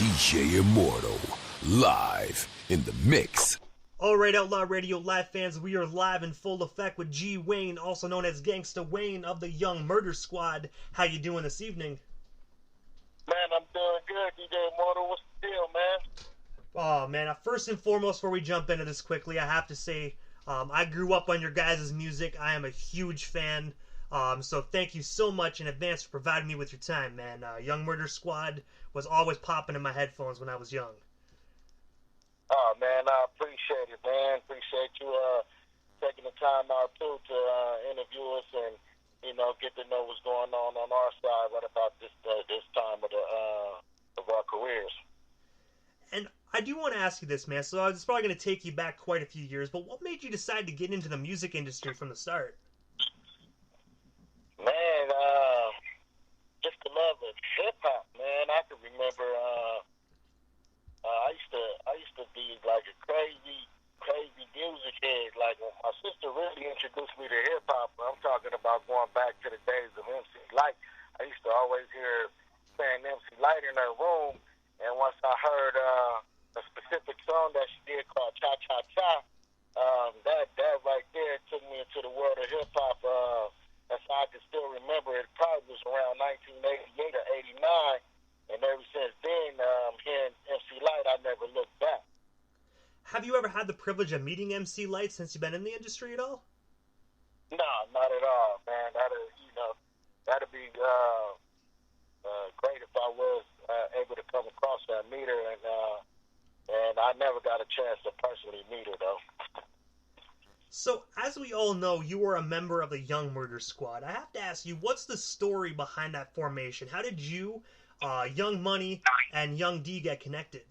DJ Immortal, live in the mix. Alright, Outlaw Radio Live fans, we are live in full effect with G. Wayne, also known as Gangsta Wayne of the Young Murder Squad. How you doing this evening? Man, I'm doing good, DJ Immortal. What's the deal, man? Oh, man, first and foremost, before we jump into this quickly, I have to say, I grew up on your guys' music. I am a huge fan. So thank you so much in advance for providing me with your time, man. Young Murder Squad was always popping in my headphones when I was young. Oh, man, I appreciate it, man. Appreciate you taking the time out, too, to interview us and, you know, get to know what's going on our side right about this time of our careers. And I do want to ask you this, man. So it's probably going to take you back quite a few years, but what made you decide to get into the music industry from the start? Man, just the love of hip-hop, man. I can remember I used to be like a crazy music head. Like when my sister really introduced me to hip hop. I'm talking about going back to the days of MC Light. I used to always hear playing MC Light in her room, and once I heard a specific song that she did called Cha Cha Cha, that right there took me into the world of hip hop. That's how I can still remember it. Probably was around 1988 or 89. And ever since then, hearing MC Light, I never looked back. Have you ever had the privilege of meeting MC Light since you've been in the industry at all? No, not at all, man. That'd be great if I was able to come across that, meet her, and I never got a chance to personally meet her, though. So, as we all know, you were a member of the Young Murder Squad. I have to ask you, what's the story behind that formation? How did you, Young Money, and Young D get connected?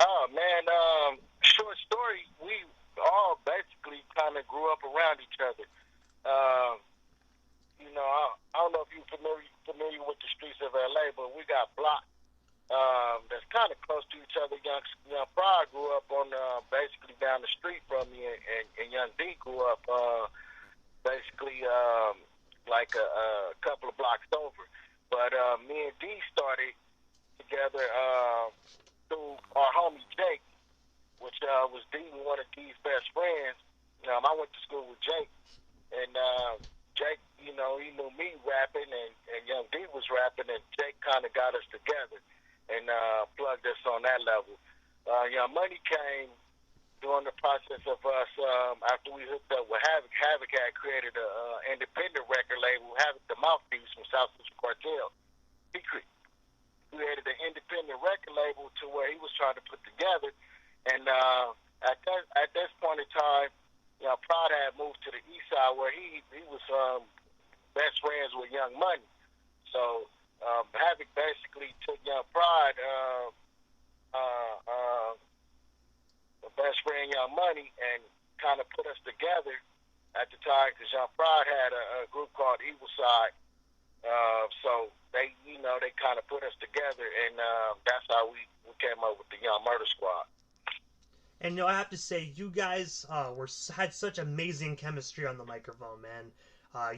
Oh, man, short story, we all basically kind of grew up around each other. I don't know if you're familiar with the streets of L.A., but we got blocks that's kind of close to each other. Young Pride grew up on basically down the street from me, and Young D grew up basically like a couple of blocks over. But me and D started together through our homie Jake, which was one of D's best friends. I went to school with Jake, and Jake, he knew me rapping, and Young D was rapping, and Jake kind of got us together and plugged us on that level. Young Money came during the process of us, after we hooked up with Havoc. Havoc had created an independent record label, Havoc the Mouthpiece from South Central Cartel. He created an independent record label to where he was trying to put together. And at this point in time, Pride had moved to the east side where he was best friends with Young Money. So Havoc basically took Young Pride, the best friend Young Money, and kind of put us together at the time because Young Pride had a group called Evil Side. So they kind of put us together, and that's how we came up with the Young Murder Squad. And I have to say, you guys had such amazing chemistry on the microphone, man.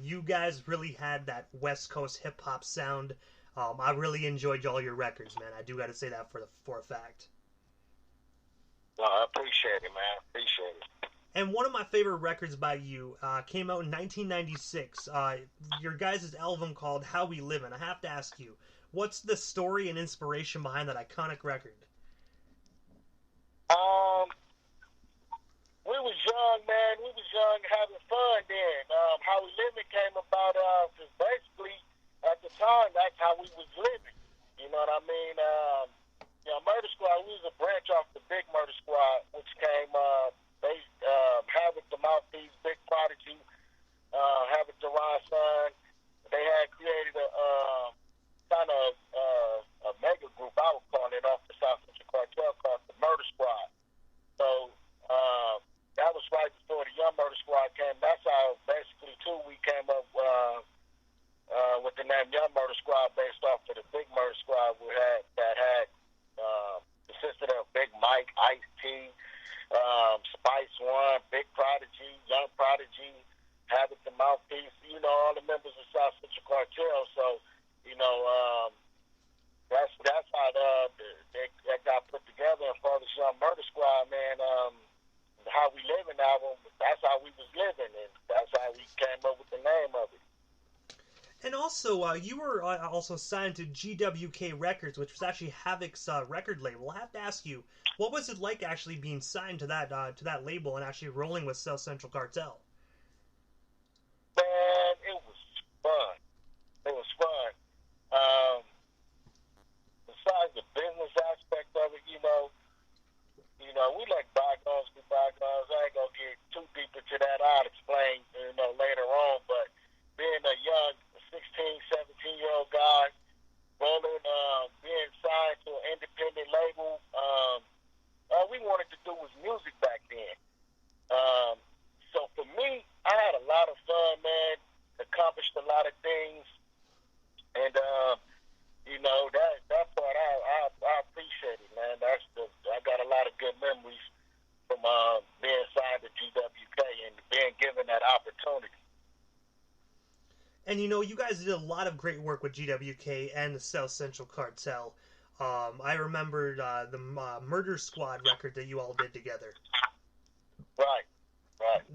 You guys really had that West Coast hip hop sound. I really enjoyed all your records, man. I do got to say that for a fact. No, I appreciate it, man. Appreciate it. And one of my favorite records by you came out in 1996. Your guys' album called How We Livin'. I have to ask you, what's the story and inspiration behind that iconic record? We was young, man. We was young, having fun then. How We Livin' came about because basically at the time that's how we was living. You know what I mean? Murder Squad, we was a branch off the Big Murder Squad, which came Havoc the Mouthpiece, Big Prodigy, Havoc the Ron Son. They had created a kind of a mega group, I would call it, off the South Central Cartel called the Murder Squad. So that was right before the Young Murder Squad came. That's how basically too we came up with the name Young Murder Squad based off of the Big Murder Squad that had consisted of Big Mike, Ice-T, Spice One, Big Prodigy, Young Prodigy, Havoc the Mouthpiece, all the members of South Central Cartel. So also, you were also signed to GWK Records, which was actually Havoc's record label. I have to ask you, what was it like actually being signed to that label and actually rolling with South Central Cartel? Man, it was fun. It was fun. Besides the business aspect of it, we let bygones be bygones. I ain't gonna get too deep into that. I'll explain, later on. But being a young 16, 17-year-old guy, rolling, being signed to an independent label, all we wanted to do was music back then. So for me, I had a lot of fun, man. Accomplished a lot of things, and that part I appreciate it, man. I got a lot of good memories from being signed to GWK and being given that opportunity. And you guys did a lot of great work with GWK and the South Central Cartel. I remember the Murder Squad record that you all did together. Right.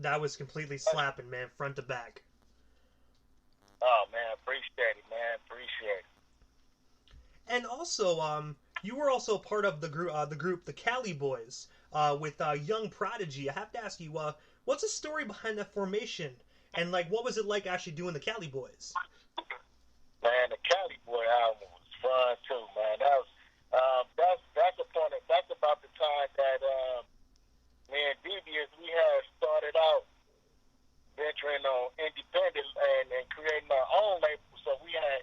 That was completely slapping, man, front to back. Oh, man, appreciate it, man. Appreciate it. And also, you were also part of the group, the Cali Boys, with Young Prodigy. I have to ask you, what's the story behind that formation? And, what was it like actually doing the Cali Boys? Man, the Cali Boy album was fun, too, man. That's about the time that me and Devious, we had started out venturing on independent and creating our own label. So we had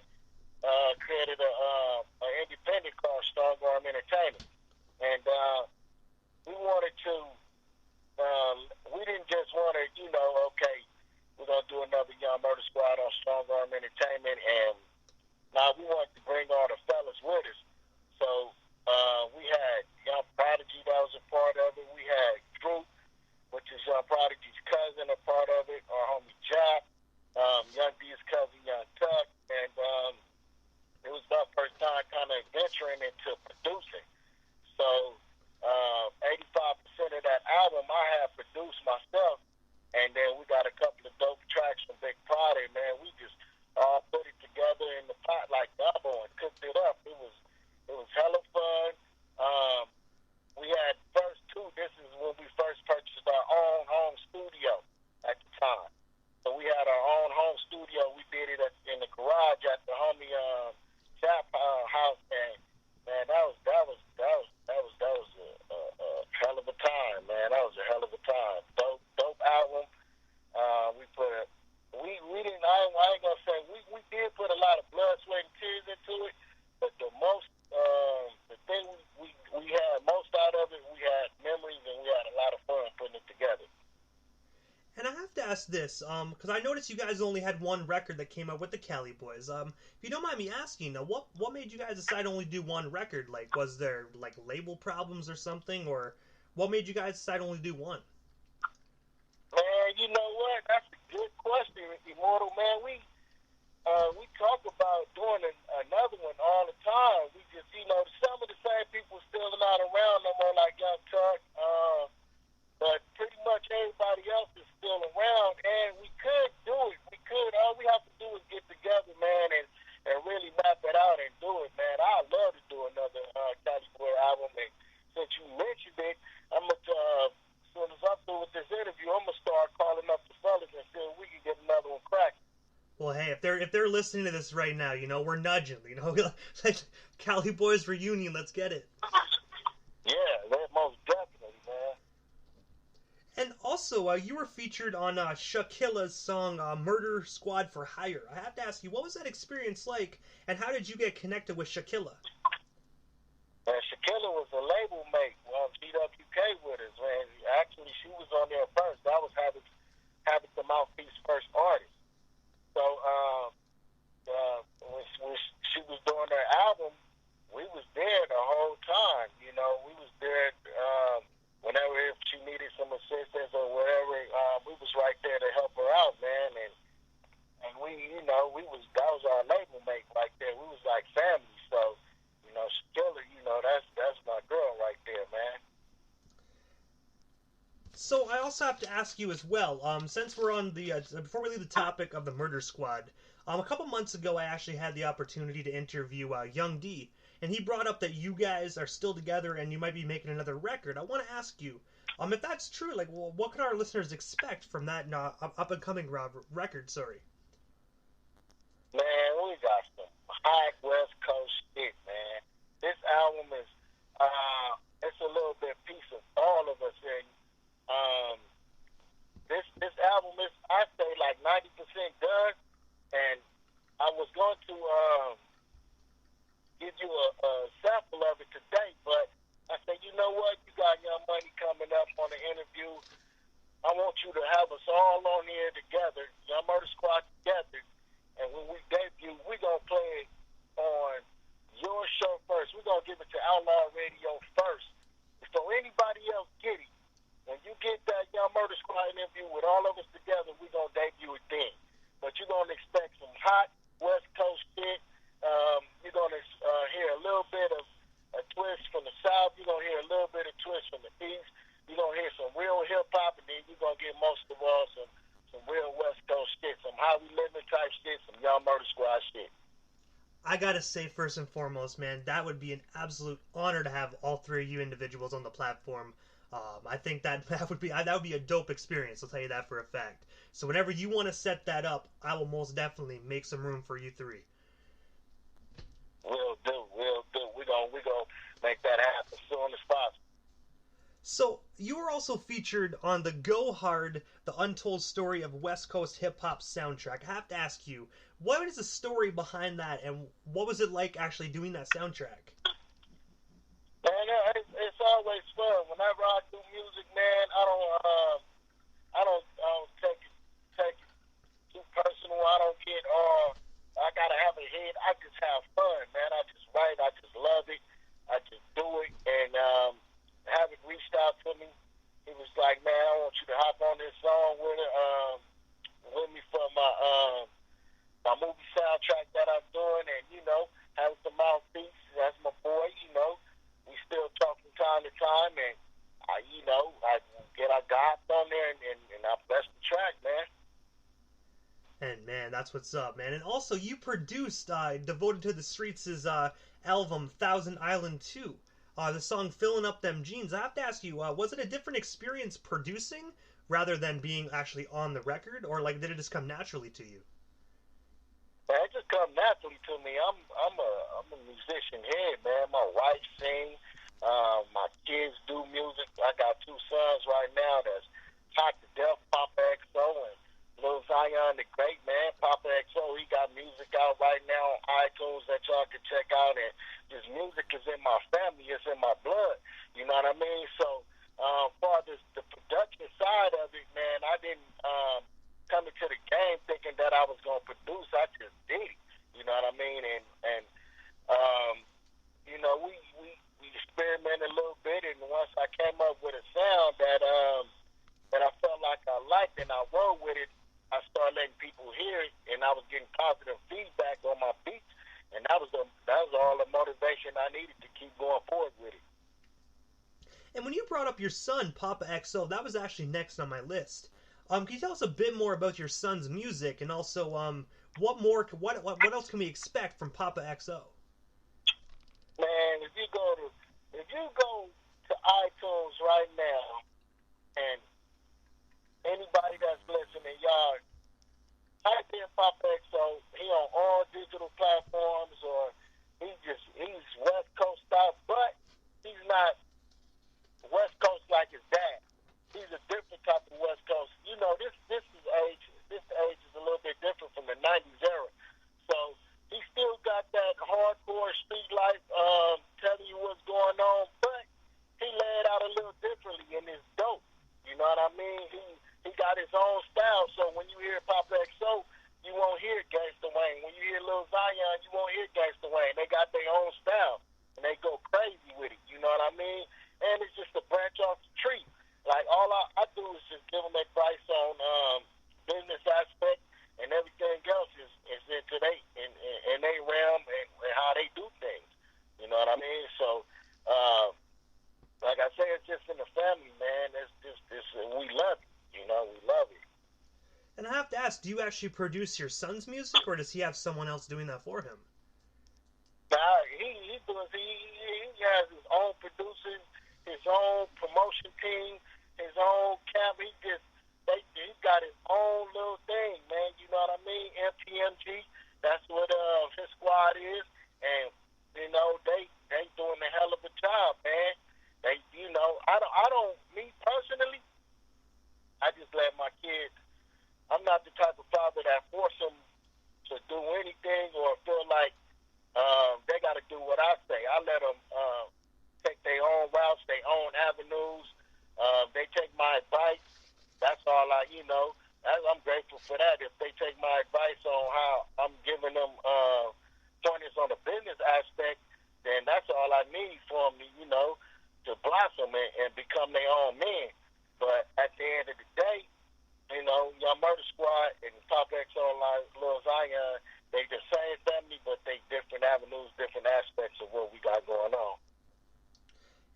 created an independent called Strong Arm Entertainment. And we wanted to, we didn't just want to, okay, we're going to do another Young Murder Squad on Strong Arm Entertainment. And now we wanted to bring all the fellas with us. So we had Young Prodigy that was a part of it. We had Drew, which is Young Prodigy's cousin, a part of it. Our homie Jack, Young D's cousin, Young Tuck. And it was our first time kind of venturing into producing. So 85% of that album I have produced myself. And then we got a couple of dope tracks from Big Pride, man. We just all put it together in the pot like double and cooked it up. It was hella fun. We had first two. This is when we first purchased our own home studio at the time. So we had our own home studio. We did it in the garage at the homie Chap house, and man, that was a hell of a time, man. That was a hell of a time. Dope album. We didn't. I ain't gonna say we did put a lot of blood, sweat, and tears into it, but the thing we had most out of it, we had memories and we had a lot of fun putting it together. And I have to ask this, because I noticed you guys only had one record that came out with the Cali Boys. If you don't mind me asking, what made you guys decide to only do one record? Was there label problems or something, or what made you guys decide to only do one? Man, you know what? That's a good question, Immortal. Man, we talk about doing another one all the time. We just, some of the same people still not around no more, like Young Tuck. But pretty much everybody else is still around, and we could do it. We could. All we have to do is get together, man, and really map it out and do it, man. I'd love to do another Cali Boy album. And since you mentioned it, I'm going to, as soon as I'm through with this interview, I'm going to start calling up the fellas and see if we can get another one cracking. Well, hey, if they're listening to this right now, we're nudging, Cali Boys reunion, let's get it. Yeah, most definitely, man. And also, you were featured on Shakilla's song "Murder Squad for Hire." I have to ask you, what was that experience like, and how did you get connected with Shakilla? Shakilla was a label mate on GWK with us, man. Actually, she was on there first. I was having the Mouthpiece first artist. So when she was doing her album, we was there the whole time. We was there whenever if she needed some assistance or whatever. We was right there to help her out, man. And we, that was our label mate right there. We was like family. So, Shakilla, that's my girl right there, man. So I also have to ask you as well, since we're on the, before we leave the topic of the Murder Squad, a couple months ago I actually had the opportunity to interview Young D, and he brought up that you guys are still together and you might be making another record. I want to ask you, if that's true, like, well, what can our listeners expect from that up-and-coming record, sorry? Man, we got some high West Coast shit, man. This album is, it's a little bit piece of all of us, and this album is, I say, like 90% done, and I was going to give you a sample of it today, but I said, you know what, you got Young Money coming up on the interview. I want you to have us all on here together, Young Murder Squad together, and when we debut, we're going to play it on your show first. We're going to give it to Outlaw Radio first before anybody else get it. When you get that Young Murder Squad interview with all of us together, we're going to debut it then. But you're going to expect some hot West Coast shit. You're going to hear a little bit of a twist from the South. You're going to hear a little bit of twist from the East. You're going to hear some real hip-hop, and then you're going to get most of all some real West Coast shit, some How We Living type shit, some Young Murder Squad shit. I gotta say, first and foremost, man, that would be an absolute honor to have all three of you individuals on the platform. I think that would be a dope experience. I'll tell you that for a fact. So whenever you want to set that up, I will most definitely make some room for you three. We'll do. We're gonna make that happen as soon as possible. So you were also featured on the Go Hard, the Untold Story of West Coast Hip Hop soundtrack. I have to ask you, what is the story behind that, and what was it like actually doing that soundtrack? Man, it's always fun. Whenever I do music, man, I don't take it too personal. I don't get I gotta have a hit. I just have fun, man. I just write. I just love it. I just do it. And Havoc reached out to me. He was like, man, I want you to hop on this song with me for my movie soundtrack that I'm doing, and have the mouthpiece. That's my boy. We still talk from time to time, and I got on there and I blessed the track, man. And man, that's what's up, man. And also, you produced Devoted to the Streets' album Thousand Island 2. The song Filling Up Them Jeans. I have to ask you, was it a different experience producing rather than being actually on the record, or like did it just come naturally to you? Man, it just come naturally to me. I'm a musician here, man. My wife sings. My kids do music. I got two sons right now that's hot to death, Papa XO and Lil Zion the Great, man. Papa XO, he got music out right now on iTunes that y'all can check out, and this music is in my family, it's in my blood, you know what I mean? So, far as the production side of it, man, I didn't come into the game thinking that I was going to produce, I just did it, you know what I mean? And we experimented a little bit, and once I came up with a sound that I felt like I liked and I rolled with it, I started letting people hear it, and I was getting positive feedback on my beats, and that was all the motivation I needed to keep going forward with it. And when you brought up your son, Papa XO, that was actually next on my list. Can you tell us a bit more about your son's music, and also what else can we expect from Papa XO? Man, if you go to iTunes right now, and anybody that's listening, y'all type in Papa XO. He on all digital platforms, or he's West Coast out, but he's not West Coast like his dad. He's a different type of West Coast. This age is a little bit different from the 90s era. So he still got that hardcore street life, telling you what's going on, but he laid out a little differently, and it's dope. You know what I mean? He got his own style, so when you hear Papa XO, you won't hear Gangsta Wayne. When you hear Lil Zion, you won't hear ask, do you actually produce your son's music, or does he have someone else doing that for him? Nah, he has his own producers, his own promotion team, his own camp. He got his own little thing, man. You know what I mean? MPMG, that's what his squad is, and you know they doing a hell of a job, man. I don't, me personally, I just let my kids. I'm not the type of father that force them to do anything or feel like they got to do what I say. I let them take their own routes, their own avenues. They take my advice. That's all I'm grateful for that. If they take my advice on how I'm giving them pointers on the business aspect, then that's all I need for them to blossom and become their own men. But at the end of the day, Young Murder Squad and Pop XO like Lil Zion, they the same family, but they different avenues, different aspects of what we got going on.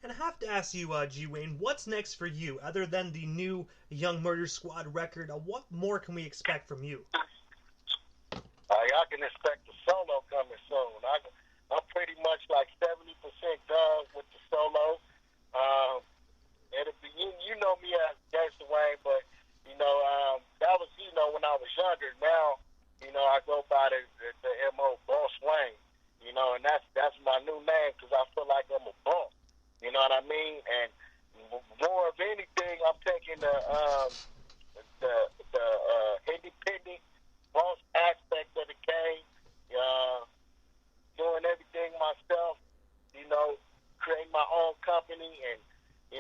And I have to ask you, G. Wayne, what's next for you, other than the new Young Murder Squad record? What more can we expect from you? Y'all can expect the solo coming soon. I'm pretty much like 70% done with the solo. It'll be, you know me as Gangsta Wayne, but that was when I was younger. Now I go by the MO Boss Wayne, and that's my new name because I feel like I'm a boss. You know what I mean? And more of anything, I'm taking the independent boss aspect of the game, doing everything myself, creating my own company and,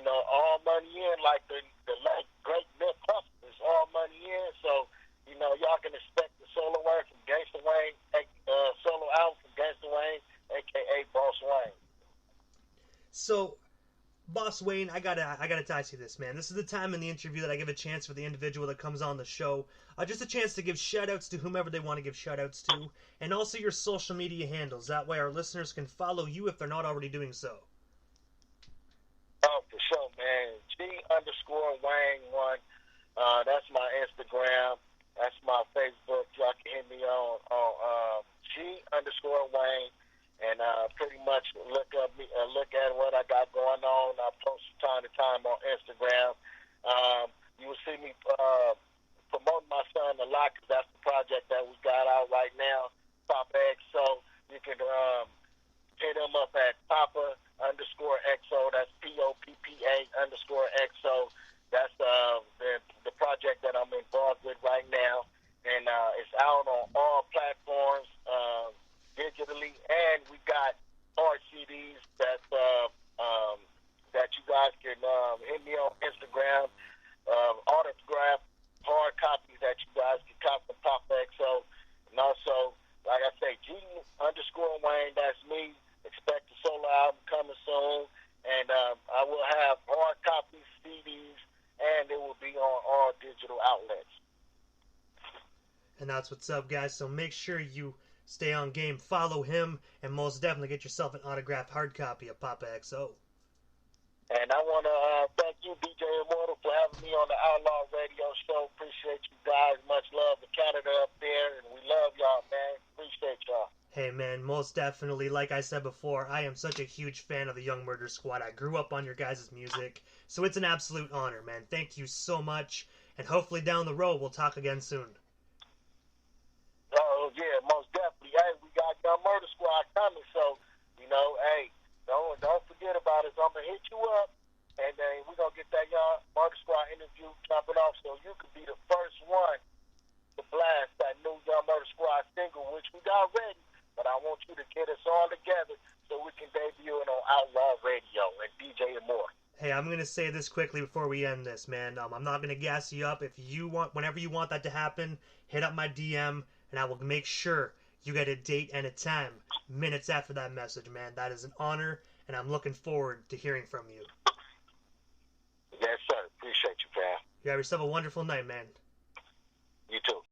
all money in, like the late great Myth Hustlers, all money in. So, y'all can expect the solo work from Gangsta Wayne, solo album from Gangsta Wayne, a.k.a. Boss Wayne. So, Boss Wayne, I gotta ask you this, man. This is the time in the interview that I give a chance for the individual that comes on the show, just a chance to give shout-outs to whomever they want to give shout-outs to, and also your social media handles. That way our listeners can follow you if they're not already doing so. Oh, for sure, man. G_Wayne1. That's my Instagram. That's my Facebook. Y'all can hit me on G_Wayne. And pretty much look at what I got going on. I post from time to time on Instagram. You will see me promoting my son a lot because that's the project that we got out right now, Papa XO. You can hit him up at Papa_XO. That's POPPA_XO. That's the project that I'm involved with right now. And it's out on all platforms. Digitally, and we got hard CDs that you guys can hit me on Instagram, autograph hard copies that you guys can cop from Papa XO, and also, like I say, G_Wayne, that's me. Expect the solo album coming soon, and I will have hard copies, CDs, and it will be on all digital outlets. And that's what's up, guys. So make sure you stay on game, follow him, and most definitely get yourself an autographed hard copy of Papa XO. And I want to thank you, DJ Immortal, for having me on the Outlaw Radio Show. Appreciate you guys. Much love to Canada up there, and we love y'all, man. Appreciate y'all. Hey, man, most definitely. Like I said before, I am such a huge fan of the Young Murder Squad. I grew up on your guys' music, so it's an absolute honor, man. Thank you so much, and hopefully down the road we'll talk again soon. Oh, yeah, most definitely. Hey, we got Young Murder Squad coming, so, hey, don't forget about it. So I'm going to hit you up, and then we're going to get that Young Murder Squad interview jumping off so you could be the first one to blast that new Young Murder Squad single, which we got ready, but I want you to get us all together so we can debut it on Outlaw Radio and DJ and more. Hey, I'm going to say this quickly before we end this, man. I'm not going to gas you up. Whenever you want that to happen, hit up my DM, and I will make sure you get a date and a time minutes after that message, man. That is an honor, and I'm looking forward to hearing from you. Yes, sir. Appreciate you, pal. You have yourself a wonderful night, man. You too.